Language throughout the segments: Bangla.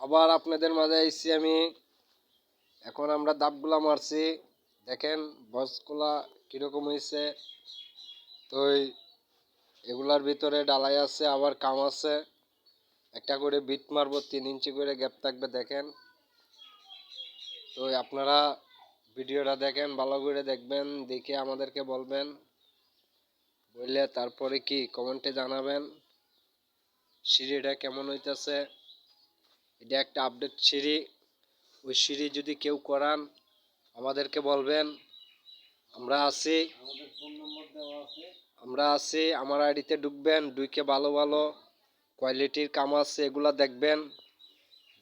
আবার আপনাদের মাঝে আইছি আমি। এখন আমরা দাবগুলা মারছি, দেখেন বক্সগুলা কীরকম হয়েছে। তো এগুলার ভিতরে ডালাই আছে, আবার কাম আছে। একটা করে বিট মারবো, 3 ইঞ্চি করে গ্যাপ থাকবে, দেখেন। তো আপনারা ভিডিওটা দেখেন, ভালো করে দেখবেন, দেখে আমাদেরকে বলবেন, বললে তারপরে কি কমেন্টে জানাবেন সিঁড়িটা কেমন হইতেছে। এটা একটা আপডেট সিঁড়ি। ওই সিঁড়ি যদি কেউ করান আমাদেরকে বলবেন, আমরা আছি। আমার আইডিতে ঢুকবেন, ঢুকে ভালো ভালো কোয়ালিটির কাম আছে এগুলা দেখবেন,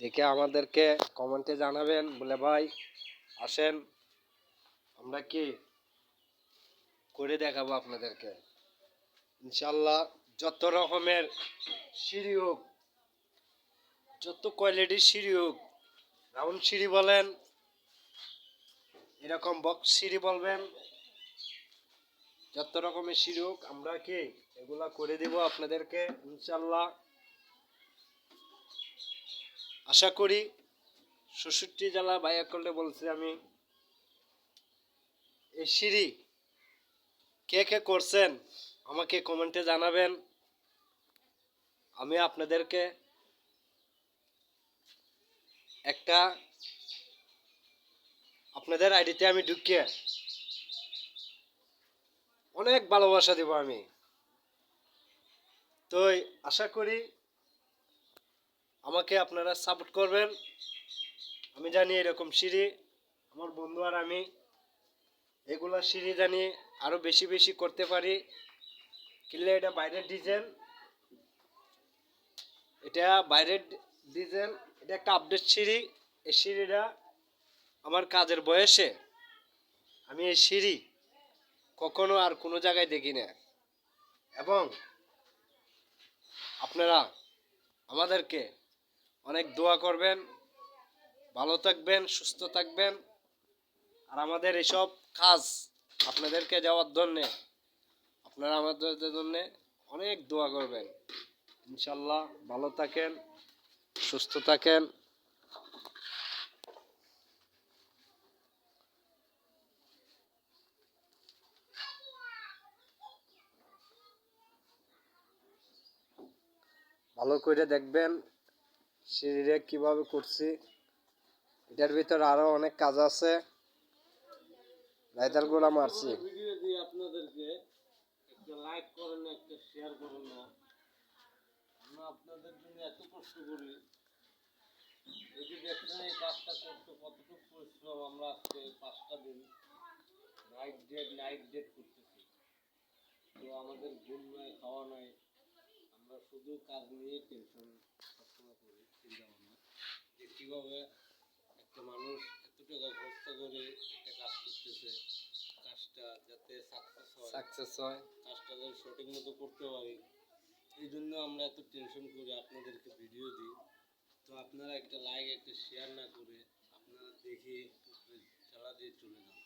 দেখে আমাদেরকে কমেন্টে জানাবেন, বলে ভাই আসেন আমরা কি করে দেখাবো আপনাদেরকে ইনশাল্লাহ। যত রকমের সিঁড়ি হোক, যত কোয়ালিটির সিঁড়ি হোক, রাউন্ড সিঁড়ি বলেন, এরকম বক্স সিঁড়ি বলবেন, যত রকমের সিঁড়ি হোক আমরা কি এগুলা করে দিব আপনাদেরকে ইনশাল্লাহ। আশা করি ৬৬ জেলা বাইয়া করলে বলছি আমি। এই সিঁড়ি কে কে করছেন আমাকে কমেন্টে জানাবেন, আমি আপনাদেরকে একটা আপনাদের আইডিতে আমি ঢুকিয়ে অনেক ভালোবাসা দিব আমি। তো আশা করি আমাকে আপনারা সাপোর্ট করবেন। আমি জানি এরকম সিঁড়ি আমার বন্ধু আর আমি এগুলা সিঁড়ি জানি আরো বেশি বেশি করতে পারি। কিনলে এটা বাইরের ডিজাইন, এটা বাইরের ডিজাইন, এটা একটা আপডেট সিঁড়ি। এই সিঁড়িটা আমার কাজের বয়সে আমি এই সিঁড়ি কখনো আর কোনো জায়গায় দেখি না। এবং আপনারা আমাদেরকে অনেক দোয়া করবেন, ভালো থাকবেন, সুস্থ থাকবেন। আর আমাদের এসব কাজ আপনাদেরকে যাওয়ার জন্যে আপনারা আমাদের জন্য অনেক দোয়া করবেন ইনশাল্লাহ। ভালো থাকেন, সুস্থ থাকেন। ভালো করে দেখবেন সিঁড়িটা কিভাবে করছি। এটার ভিতরে আরো অনেক কাজ আছে, রাইতালগুলা মারছি। ভিডিও দিয়ে আপনাদেরকে একটা লাইক করেন, একটা শেয়ার করেন না। আমরা আপনাদের জন্য এত কষ্ট করি। এই যে দেখছেন এই কাজটা করতে কতটুকু পরিশ্রম, আমরা আজকে 5টা দিন নাইট ডেট করতেছি। তো আমাদের ঘুম নাই, খাওয়া নাই, আমরা শুধু কাজ নিয়ে টেনশন সবসময় করি, চিন্তা ভাবনা যে কীভাবে একটা মানুষ এত টাকা খরচ করে একটা কাজ করতেছে, কাজটা যাতে সাকসেস হয়, কাজটা যাতে সঠিক মতো করতে পারি। এই জন্য আমরা এত টেনশন করে আপনাদেরকে ভিডিও দিই। তো আপনারা একটা লাইক একটা শেয়ার না করে আপনারা দেখে চালা দিয়ে চলে যান।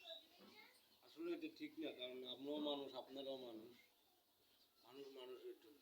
আসলে এটা ঠিক না, কারণ আমরাও মানুষ, আপনারাও মানুষ, মানুষের জন্য।